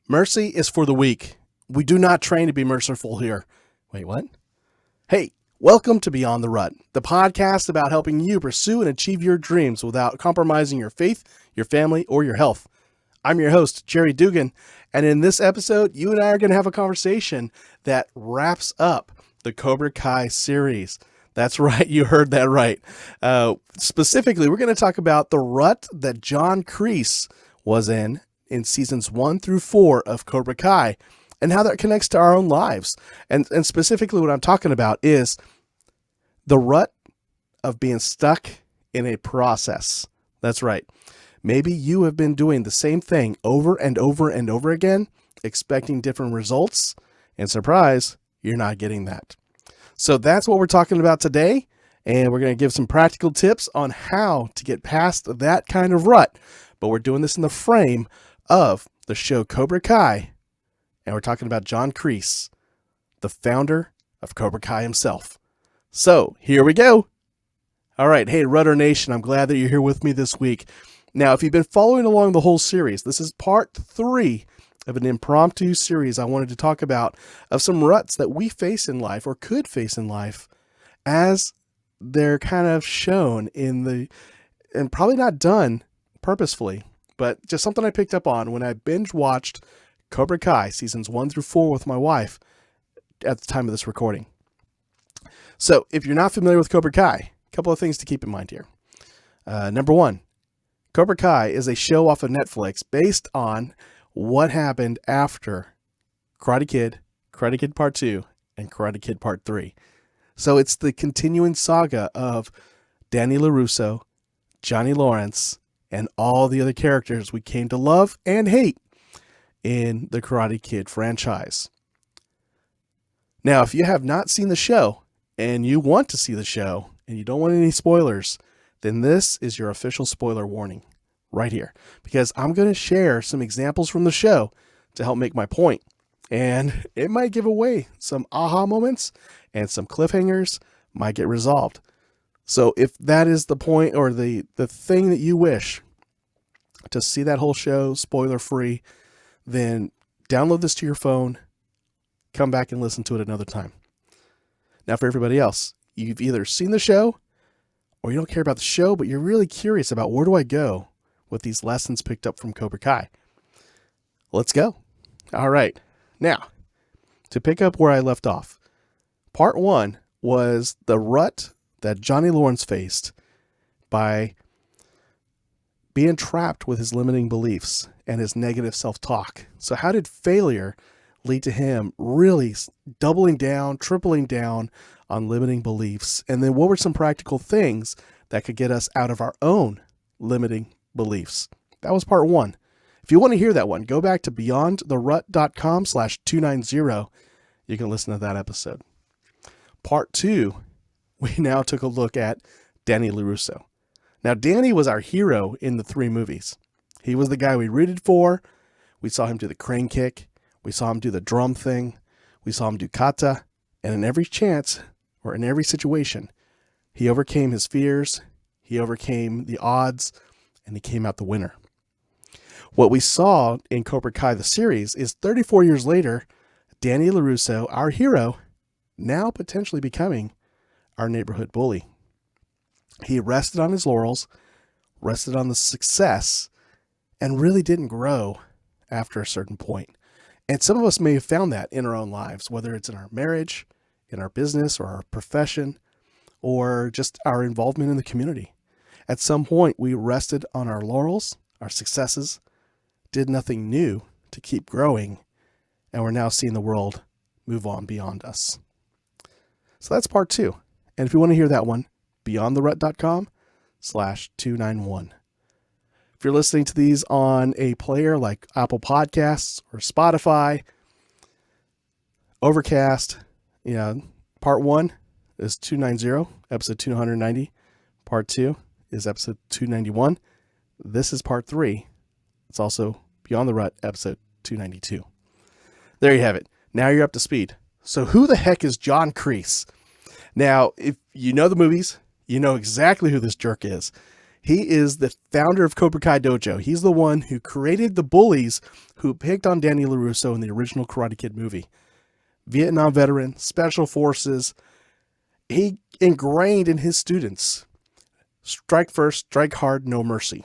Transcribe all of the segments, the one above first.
Mercy is for the weak. We do not train to be merciful here. Wait, what? Hey, welcome to Beyond the Rut, the podcast about helping you pursue and achieve your dreams without compromising your faith, your family, or your health. I'm your host, Jerry Dugan, and in this episode, you and I are going to have a conversation that wraps up the Cobra Kai series. That's right, you heard that right. Specifically, we're going to talk about the rut that John Kreese was in seasons 1 through 4 of Cobra Kai and how that connects to our own lives. And specifically what I'm talking about is the rut of being stuck in a process. That's right. Maybe you have been doing the same thing over and over and over again, expecting different results, and surprise, you're not getting that. So that's what we're talking about today, and we're going to give some practical tips on how to get past that kind of rut. But we're doing this in the frame of the show Cobra Kai, and we're talking about John Crease, the founder of Cobra Kai himself. So here we go. All right. Hey, Rudder Nation, I'm glad that you're here with me this week. Now, if you've been following along the whole series, this is part 3 of an impromptu series I wanted to talk about of some ruts that we face in life or could face in life as they're kind of shown and probably not done purposefully, but just something I picked up on when I binge watched Cobra Kai seasons 1 through 4 with my wife at the time of this recording. So if you're not familiar with Cobra Kai, a couple of things to keep in mind here. Number 1, Cobra Kai is a show off of Netflix based on what happened after Karate Kid Part 2, and Karate Kid Part 3. So it's the continuing saga of Danny LaRusso, Johnny Lawrence, and all the other characters we came to love and hate in the Karate Kid franchise. Now, if you have not seen the show and you want to see the show and you don't want any spoilers, then this is your official spoiler warning right here, because I'm going to share some examples from the show to help make my point, and it might give away some aha moments and some cliffhangers might get resolved. So if that is the point or the thing that you wish to see that whole show spoiler free, then download this to your phone, come back and listen to it another time. Now for everybody else, you've either seen the show or you don't care about the show, but you're really curious about where do I go with these lessons picked up from Cobra Kai. Let's go. All right. Now, to pick up where I left off, part 1 was the rut that Johnny Lawrence faced by being trapped with his limiting beliefs and his negative self-talk. So how did failure lead to him really doubling down, tripling down on limiting beliefs? And then what were some practical things that could get us out of our own limiting beliefs? That was part 1. If you want to hear that one, go back to beyondtherut.com/290. You can listen to that episode. Part 2, we now took a look at Danny LaRusso. Now, Danny was our hero in the 3 movies. He was the guy we rooted for. We saw him do the crane kick. We saw him do the drum thing. We saw him do kata. And in every chance, or in every situation, he overcame his fears. He overcame the odds, and he came out the winner. What we saw in Cobra Kai, the series, is 34 years later, Danny LaRusso, our hero, now potentially becoming our neighborhood bully. He rested on his laurels, rested on the success, and really didn't grow after a certain point. And some of us may have found that in our own lives, whether it's in our marriage, in our business, or our profession, or just our involvement in the community. At some point, we rested on our laurels, our successes, did nothing new to keep growing, and we're now seeing the world move on beyond us. So that's part 2. And if you want to hear that one, beyondtherut.com/291. If you're listening to these on a player like Apple Podcasts or Spotify, Overcast, part 1 is 290, episode 290. Part 2 is episode 291. This is part 3. It's also Beyond the Rut, episode 292. There you have it. Now you're up to speed. So who the heck is John Crease? Now, if you know the movies, you know exactly who this jerk is. He is the founder of Cobra Kai Dojo. He's the one who created the bullies who picked on Danny LaRusso in the original Karate Kid movie. Vietnam veteran, special forces. He ingrained in his students, strike first, strike hard, no mercy.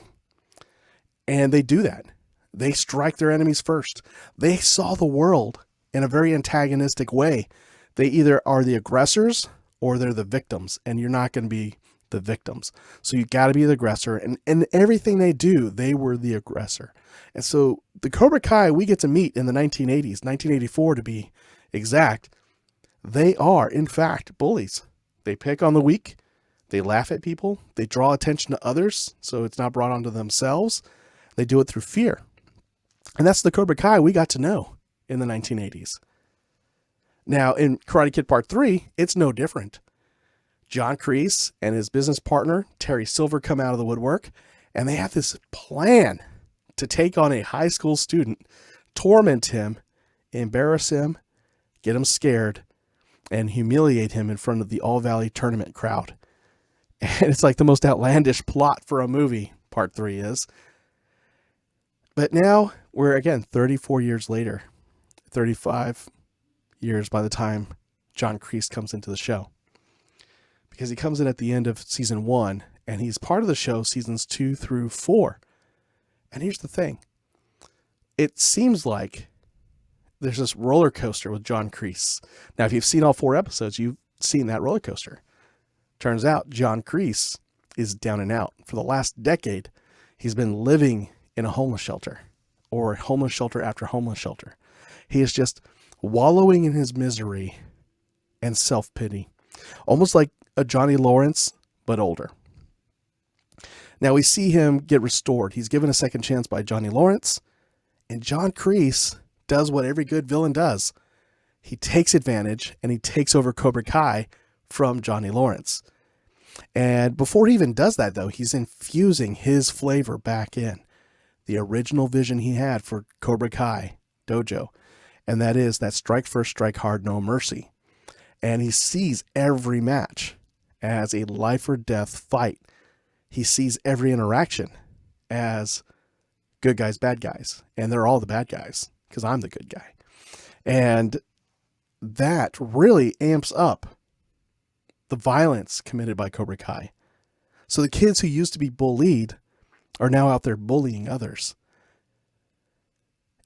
And they do that. They strike their enemies first. They saw the world in a very antagonistic way. They either are the aggressors or they're the victims, and you're not going to be the victims. So you got to be the aggressor, and everything they do, they were the aggressor. And so the Cobra Kai we get to meet in the 1980s, 1984 to be exact, they are, in fact, bullies. They pick on the weak. They laugh at people. They draw attention to others, so it's not brought onto themselves. They do it through fear. And that's the Cobra Kai we got to know in the 1980s. Now, in Karate Kid Part 3, it's no different. John Crease and his business partner, Terry Silver, come out of the woodwork, and they have this plan to take on a high school student, torment him, embarrass him, get him scared, and humiliate him in front of the All Valley tournament crowd. And it's like the most outlandish plot for a movie, Part 3 is. But now we're, again, 34 years later, 35 years by the time John Kreese comes into the show. Because he comes in at the end of season 1, and he's part of the show seasons 2 through 4. And here's the thing. It seems like there's this roller coaster with John Kreese. Now, if you've seen all 4 episodes, you've seen that roller coaster. Turns out John Kreese is down and out. For the last decade, he's been living in a homeless shelter, or homeless shelter after homeless shelter. He is just wallowing in his misery and self-pity, almost like a Johnny Lawrence, but older. Now we see him get restored. He's given a second chance by Johnny Lawrence, and John Kreese does what every good villain does. He takes advantage and he takes over Cobra Kai from Johnny Lawrence. And before he even does that, though, he's infusing his flavor back in the original vision he had for Cobra Kai Dojo. And that is that strike first, strike hard, no mercy. And he sees every match as a life or death fight. He sees every interaction as good guys, bad guys. And they're all the bad guys because I'm the good guy. And that really amps up the violence committed by Cobra Kai. So the kids who used to be bullied are now out there bullying others.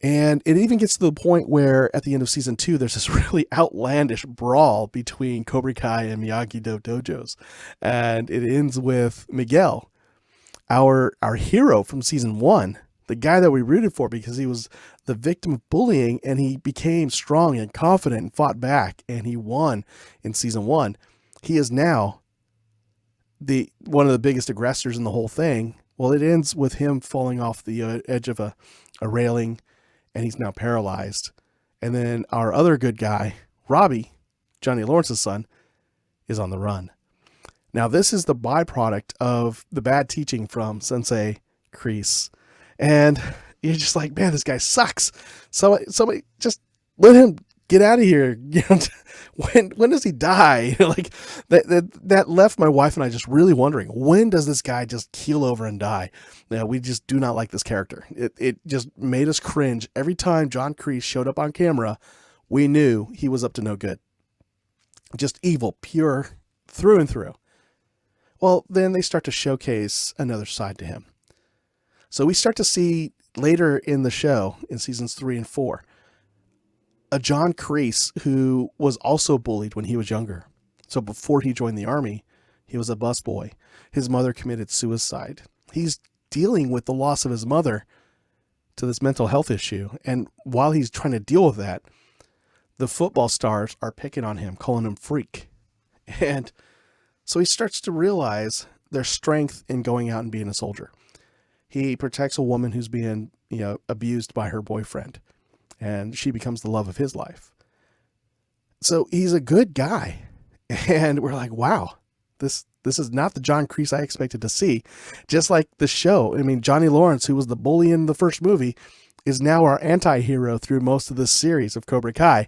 And it even gets to the point where at the end of season 2, there's this really outlandish brawl between Cobra Kai and Miyagi-Do dojos. And it ends with Miguel, our hero from season 1, the guy that we rooted for because he was the victim of bullying and he became strong and confident and fought back and he won in season 1. He is now one of the biggest aggressors in the whole thing. Well, it ends with him falling off the edge of a railing, and he's now paralyzed. And then our other good guy, Robbie, Johnny Lawrence's son, is on the run. Now, this is the byproduct of the bad teaching from Sensei Kreese. And you're just like, man, this guy sucks. So somebody just let him get out of here. You know, when does he die? Like that left my wife and I just really wondering, when does this guy just keel over and die? Yeah, we just do not like this character. It just made us cringe. Every time John Crease showed up on camera, we knew he was up to no good. Just evil, pure through and through. Well, then they start to showcase another side to him. So we start to see later in the show, in seasons 3 and 4, a John Crease who was also bullied when he was younger. So before he joined the army, he was a busboy. His mother committed suicide. He's dealing with the loss of his mother to this mental health issue. And while he's trying to deal with that, the football stars are picking on him, calling him freak. And so he starts to realize there's strength in going out and being a soldier. He protects a woman who's being, abused by her boyfriend. And she becomes the love of his life. So he's a good guy. And we're like, wow, this is not the John Crease I expected to see. Just like the show. I mean, Johnny Lawrence, who was the bully in the first movie, is now our anti-hero through most of this series of Cobra Kai.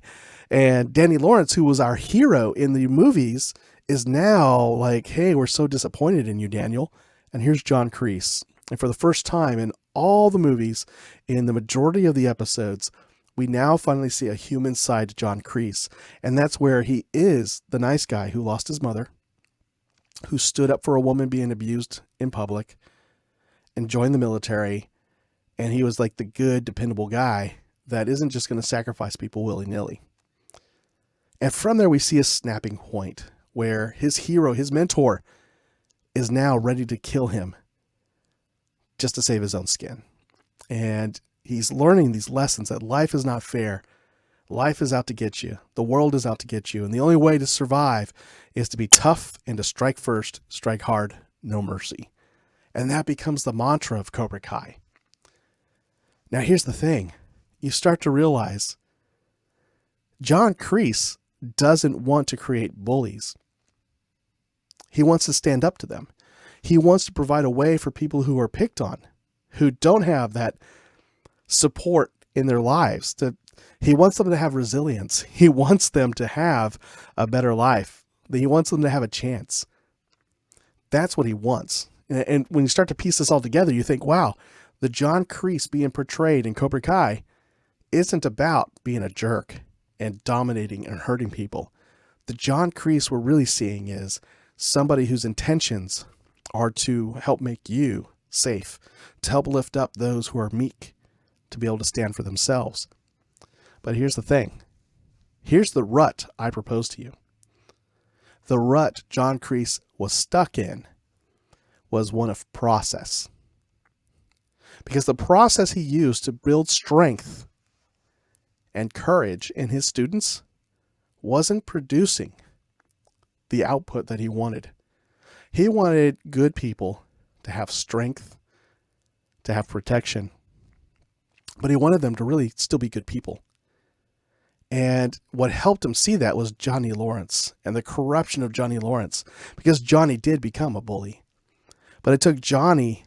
And Danny Lawrence, who was our hero in the movies, is now like, hey, we're so disappointed in you, Daniel. And here's John Crease. And for the first time in all the movies, in the majority of the episodes, we now finally see a human side to John Crease. And that's where he is the nice guy who lost his mother, who stood up for a woman being abused in public, and joined the military. And he was like the good, dependable guy that isn't just going to sacrifice people willy-nilly. And from there, we see a snapping point where his hero, his mentor, is now ready to kill him just to save his own skin. And he's learning these lessons that life is not fair. Life is out to get you. The world is out to get you. And the only way to survive is to be tough and to strike first, strike hard, no mercy. And that becomes the mantra of Cobra Kai. Now, here's the thing. You start to realize John Kreese doesn't want to create bullies. He wants to stand up to them. He wants to provide a way for people who are picked on, who don't have that support in their lives. He wants them to have resilience. He wants them to have a better life. He wants them to have a chance. That's what he wants. And when you start to piece this all together, you think, wow, the John Kreese being portrayed in Cobra Kai isn't about being a jerk and dominating and hurting people. The John Kreese we're really seeing is somebody whose intentions are to help make you safe, to help lift up those who are meek, to be able to stand for themselves. But here's the thing. Here's the rut I propose to you. The rut John Kreese was stuck in was one of process. Because the process he used to build strength and courage in his students wasn't producing the output that he wanted. He wanted good people to have strength, to have protection, but he wanted them to really still be good people. And what helped him see that was Johnny Lawrence and the corruption of Johnny Lawrence, because Johnny did become a bully. But it took Johnny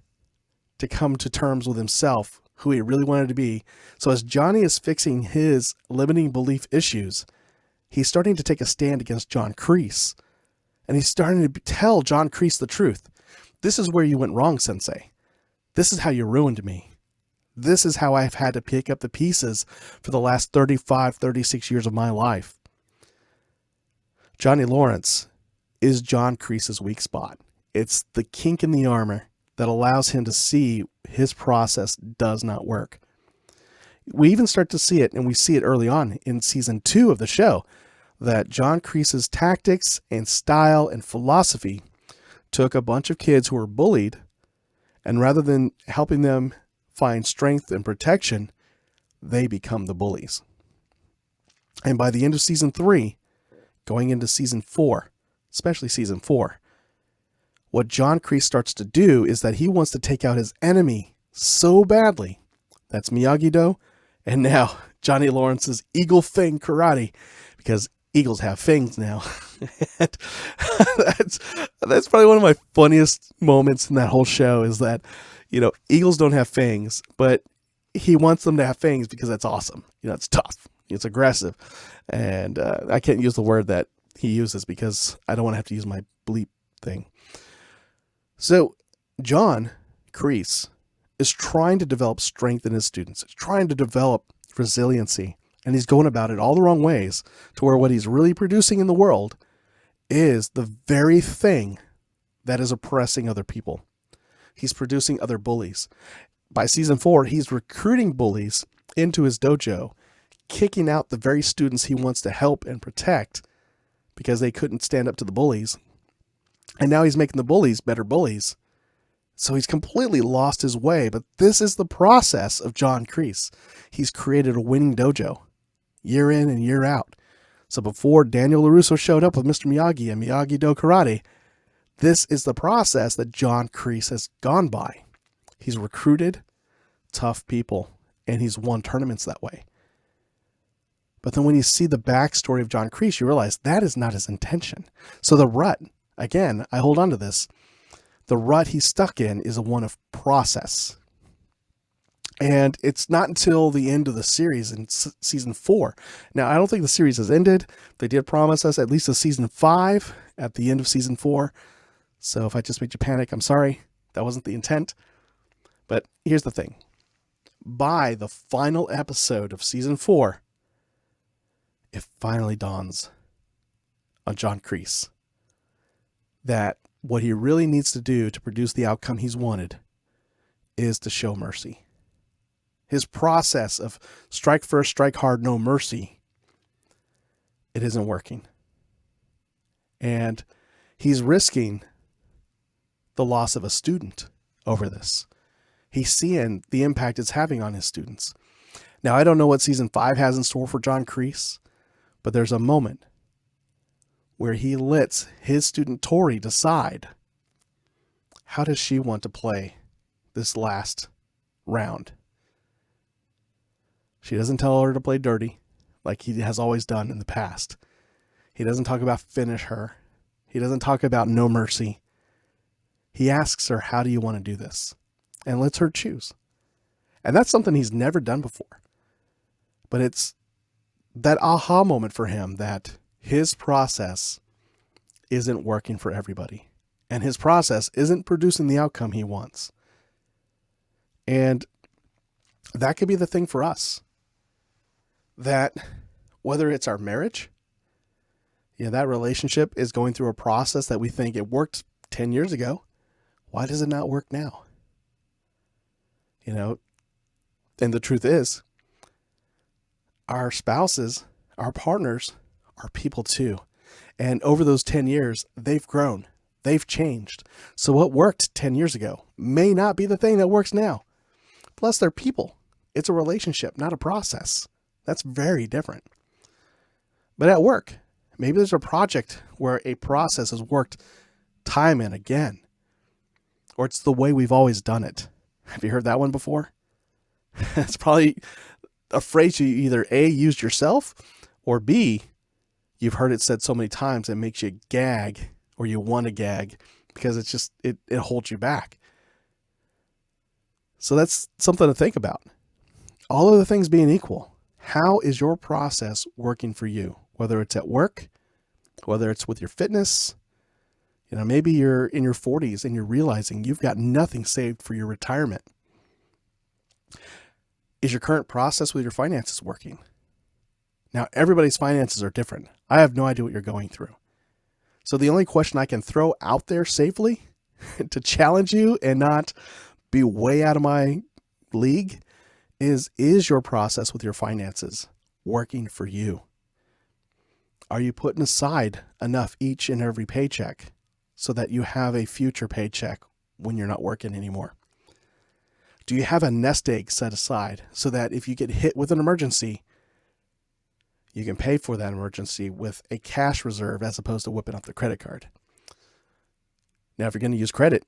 to come to terms with himself, who he really wanted to be. So as Johnny is fixing his limiting belief issues, he's starting to take a stand against John Kreese. And he's starting to tell John Kreese the truth. This is where you went wrong, Sensei. This is how you ruined me. This is how I've had to pick up the pieces for the last 35, 36 years of my life. Johnny Lawrence is John Kreese's weak spot. It's the kink in the armor that allows him to see his process does not work. We even start to see it, and we see it early on in season 2 of the show, that John Kreese's tactics and style and philosophy took a bunch of kids who were bullied, and rather than helping them find strength and protection, they become the bullies. And by the end of season 3, going into season 4, especially season 4, what John Kreese starts to do is that he wants to take out his enemy so badly. That's Miyagi-Do, and now Johnny Lawrence's Eagle Fang Karate, because eagles have fangs now. that's probably one of my funniest moments in that whole show is that, eagles don't have fangs, but he wants them to have fangs because that's awesome. It's tough. It's aggressive. And I can't use the word that he uses because I don't want to have to use my bleep thing. So John Kreese is trying to develop strength in his students. He's trying to develop resiliency. And he's going about it all the wrong ways to where what he's really producing in the world is the very thing that is oppressing other people. He's producing other bullies. By season 4, he's recruiting bullies into his dojo, kicking out the very students he wants to help and protect because they couldn't stand up to the bullies. And now he's making the bullies better bullies. So he's completely lost his way. But this is the process of John Kreese. He's created a winning dojo year in and year out. So before Daniel LaRusso showed up with Mr. Miyagi and Miyagi-Do Karate, this is the process that John Kreese has gone by. He's recruited tough people, and he's won tournaments that way. But then when you see the backstory of John Kreese, you realize that is not his intention. So the rut, again, I hold on to this, the rut he's stuck in is one of process. And it's not until the end of the series in season 4. Now, I don't think the series has ended. They did promise us at least a season 5 at the end of season 4. So if I just made you panic, I'm sorry. That wasn't the intent. But here's the thing. By the final episode of season 4, it finally dawns on John Kreese that what he really needs to do to produce the outcome he's wanted is to show mercy. His process of strike first, strike hard, no mercy, it isn't working. And he's risking the loss of a student over this. He's seeing the impact it's having on his students. Now, I don't know what season 5 has in store for John Crease, but there's a moment where he lets his student Tori decide, how does she want to play this last round? She doesn't tell her to play dirty like he has always done in the past. He doesn't talk about finish her. He doesn't talk about no mercy. He asks her, how do you want to do this? And lets her choose. And that's something he's never done before. But it's that aha moment for him that his process isn't working for everybody. And his process isn't producing the outcome he wants. And that could be the thing for us. That whether it's our marriage, that relationship is going through a process that we think it worked 10 years ago. Why does it not work now? And the truth is, our spouses, our partners, are people too. And over those 10 years, they've grown. They've changed. So what worked 10 years ago may not be the thing that works now. Plus, they're people. It's a relationship, not a process. That's very different. But at work, maybe there's a project where a process has worked time and again. Or it's the way we've always done it. Have you heard that one before? It's probably a phrase you either A, used yourself, or B, you've heard it said so many times it makes you gag, or you want to gag, because it's just, it holds you back. So that's something to think about. All of the things being equal, how is your process working for you? Whether it's at work, whether it's with your fitness, maybe you're in your 40s and you're realizing you've got nothing saved for your retirement. Is your current process with your finances working? Now, everybody's finances are different. I have no idea what you're going through. So the only question I can throw out there safely to challenge you and not be way out of my league is your process with your finances working for you? Are you putting aside enough each and every paycheck so that you have a future paycheck when you're not working anymore? Do you have a nest egg set aside so that if you get hit with an emergency, you can pay for that emergency with a cash reserve as opposed to whipping up the credit card? Now, if you're going to use credit,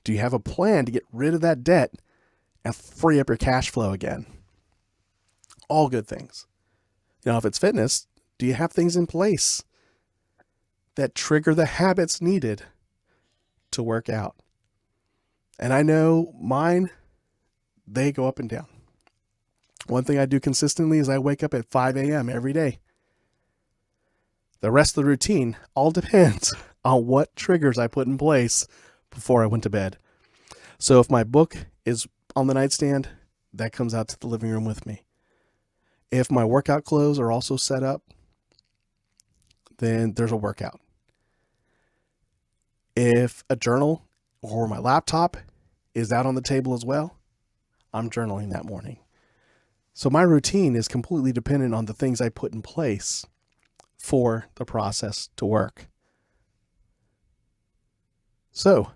do you have a plan to get rid of that debt and free up your cash flow again? All good things. If it's fitness, do you have things in place that trigger the habits needed to work out? And I know mine, they go up and down. One thing I do consistently is I wake up at 5 a.m. every day. The rest of the routine all depends on what triggers I put in place before I went to bed. So if my book is on the nightstand, that comes out to the living room with me. If my workout clothes are also set up, then there's a workout. If a journal or my laptop is out on the table as well, I'm journaling that morning. So my routine is completely dependent on the things I put in place for the process to work. So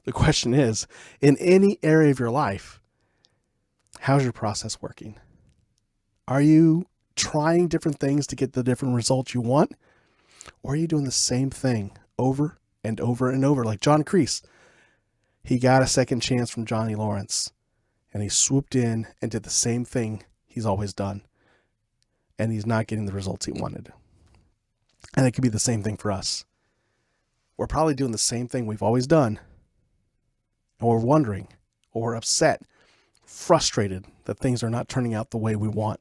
the question is, in any area of your life, how's your process working? Are you trying different things to get the different results you want? Or are you doing the same thing over and over and over? Like John Crease, he got a second chance from Johnny Lawrence, and he swooped in and did the same thing he's always done. And he's not getting the results he wanted. And it could be the same thing for us. We're probably doing the same thing we've always done. And we're wondering, or we're upset, frustrated that things are not turning out the way we want.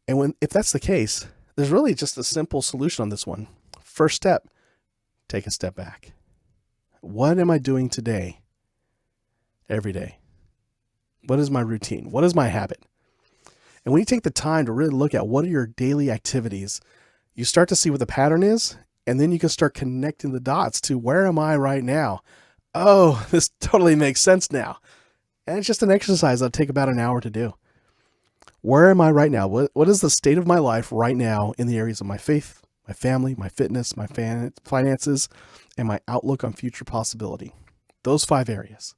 And if that's the case, there's really just a simple solution on this one. First step, take a step back. What am I doing today, every day? What is my routine? What is my habit? And when you take the time to really look at what are your daily activities, you start to see what the pattern is, and then you can start connecting the dots to where am I right now? Oh, this totally makes sense now. And it's just an exercise that'll take about an hour to do. Where am I right now? What is the state of my life right now in the areas of my faith, my family, my fitness, my finances, and my outlook on future possibility? Those 5 areas.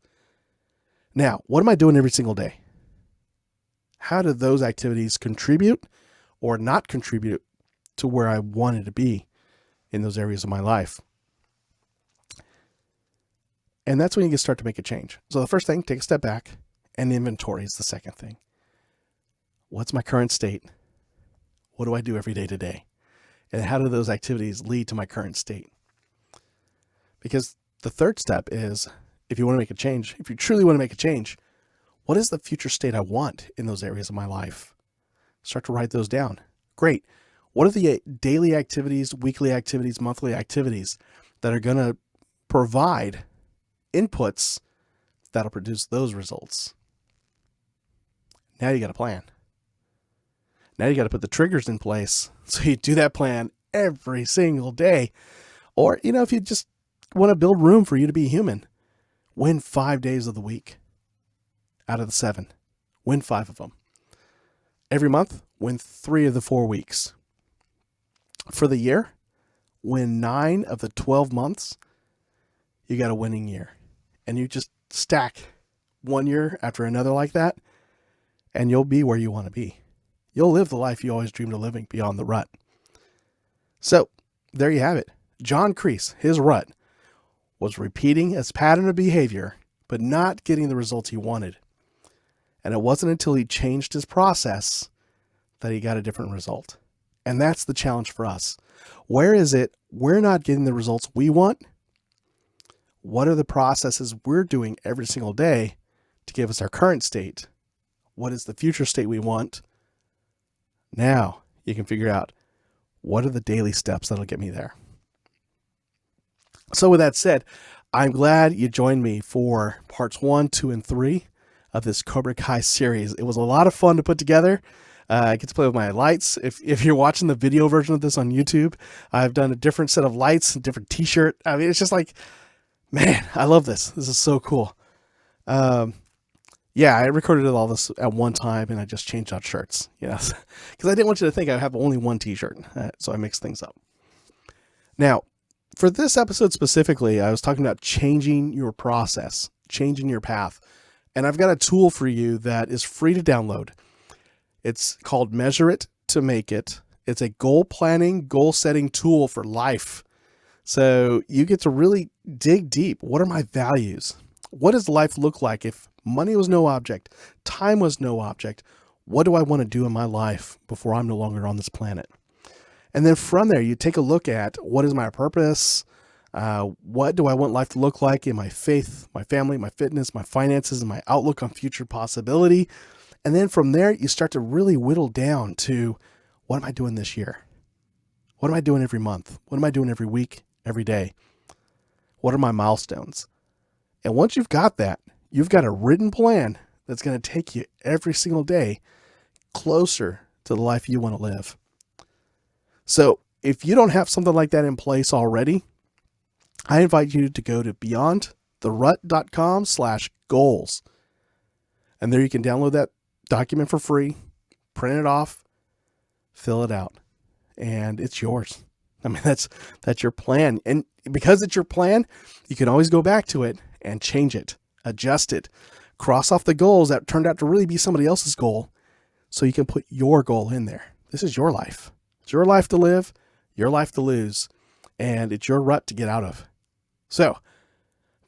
Now, what am I doing every single day? How do those activities contribute or not contribute to where I wanted to be in those areas of my life? And that's when you can start to make a change. So the first thing, take a step back, and inventory is the second thing. What's my current state? What do I do every day today? And how do those activities lead to my current state? Because the third step is, if you want to make a change, if you truly want to make a change, what is the future state I want in those areas of my life? Start to write those down. Great. What are the daily activities, weekly activities, monthly activities that are going to provide inputs that'll produce those results? Now you got a plan. Now you got to put the triggers in place so you do that plan every single day. Or, if you just want to build room for you to be human, win 5 days of the week out of the 7. Win 5 of them. Every month, win 3 of the 4 weeks. For the year, win 9 of the 12 months. You got a winning year. And you just stack one year after another like that, and you'll be where you want to be. You'll live the life you always dreamed of living beyond the rut. So there you have it. John Crease, his rut was repeating his pattern of behavior, but not getting the results he wanted. And it wasn't until he changed his process that he got a different result. And that's the challenge for us. Where is it we're not getting the results we want? What are the processes we're doing every single day to give us our current state? What is the future state we want? Now you can figure out what are the daily steps that'll get me there. So with that said, I'm glad you joined me for parts 1, 2, and 3 of this Cobra Kai series. It was a lot of fun to put together. I get to play with my lights. If you're watching the video version of this on YouTube, I've done a different set of lights, a different t-shirt. I mean, it's just like, man, I love this. This is so cool. Yeah, I recorded all this at one time and I just changed out shirts, because I didn't want you to think I have only one t-shirt. So I mixed things up. Now, for this episode specifically, I was talking about changing your process, changing your path. And I've got a tool for you that is free to download. It's called Measure It to Make It. It's a goal planning, goal setting tool for life. So you get to really dig deep. What are my values? What does life look like if money was no object, time was no object? What do I want to do in my life before I'm no longer on this planet? And then from there, you take a look at what is my purpose? What do I want life to look like in my faith, my family, my fitness, my finances, and my outlook on future possibility? And then from there, you start to really whittle down to, what am I doing this year? What am I doing every month? What am I doing every week, every day? What are my milestones? And once you've got that, you've got a written plan that's going to take you every single day closer to the life you want to live. So if you don't have something like that in place already, I invite you to go to beyondtherut.com/goals. And there you can download that document for free, print it off, fill it out, and it's yours. I mean, that's your plan. And because it's your plan, you can always go back to it and change it, adjust it, cross off the goals that turned out to really be somebody else's goal, so you can put your goal in there. This is your life. It's your life to live, your life to lose, and it's your rut to get out of. So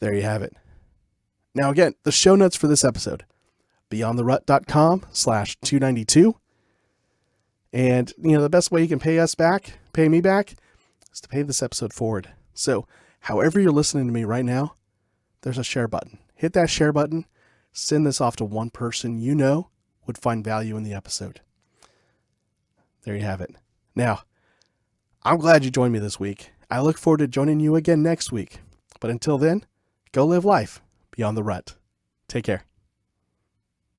there you have it. Now, again, the show notes for this episode, beyondtherut.com/292. And, the best way you can pay me back, is to pay this episode forward. So however you're listening to me right now, there's a share button. Hit that share button. Send this off to one person you know would find value in the episode. There you have it. Now, I'm glad you joined me this week. I look forward to joining you again next week. But until then, go live life beyond the rut. Take care.